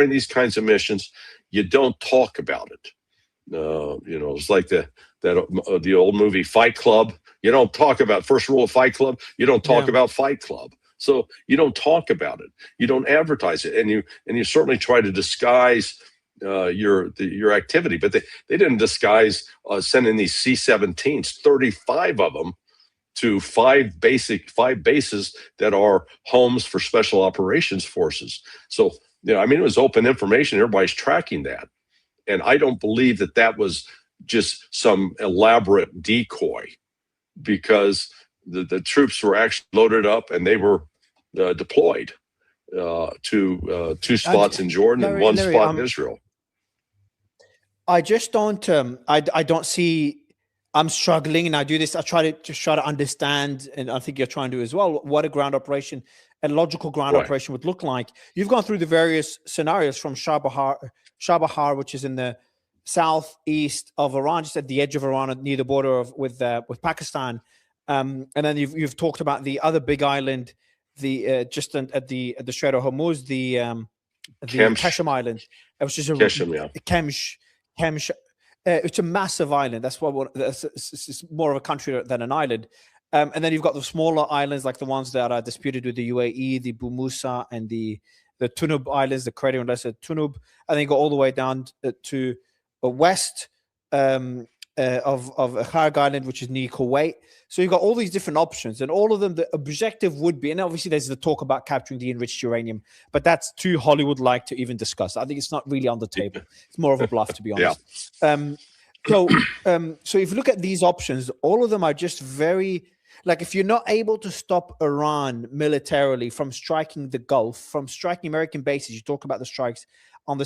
during these kinds of missions, you don't talk about it. It's like the old movie Fight Club. You don't talk about first rule of Fight Club. You don't talk Yeah. about Fight Club. So you don't talk about it. You don't advertise it, and you certainly try to disguise your activity. But they didn't disguise sending these C-17s, 35 of them, to five bases that are homes for special operations forces. So I mean, it was open information. Everybody's tracking that. And I don't believe that was just some elaborate decoy, because the troops were actually loaded up and they were deployed to two spots in Jordan and one Larry, spot in Israel. I just don't. I don't see. I'm struggling, and I do this. I try to understand, and I think you're trying to as well, what a ground operation, a logical ground operation would look like. You've gone through the various scenarios from Chabahar, which is in the southeast of Iran, just at the edge of Iran, near the border with Pakistan, and then you've talked about the other big island, just at the Strait of Hormuz, the Keshem Island, which is Kemsh. It's a massive island. That's what it's more of a country than an island. And then you've got the smaller islands, like the ones that are disputed with the UAE, the Bu Musa and the Tunub Islands, the Credit and Lesser Tunub. And then you go all the way down to the west of Kharg Island, which is near Kuwait. So you've got all these different options, and all of them, the objective would be, and obviously there's the talk about capturing the enriched uranium, but that's too Hollywood-like to even discuss. I think it's not really on the table. It's more of a bluff, to be honest. Yeah. So if you look at these options, all of them are just very, like, if you're not able to stop Iran militarily from striking the Gulf, from striking American bases, you talk about the strikes on the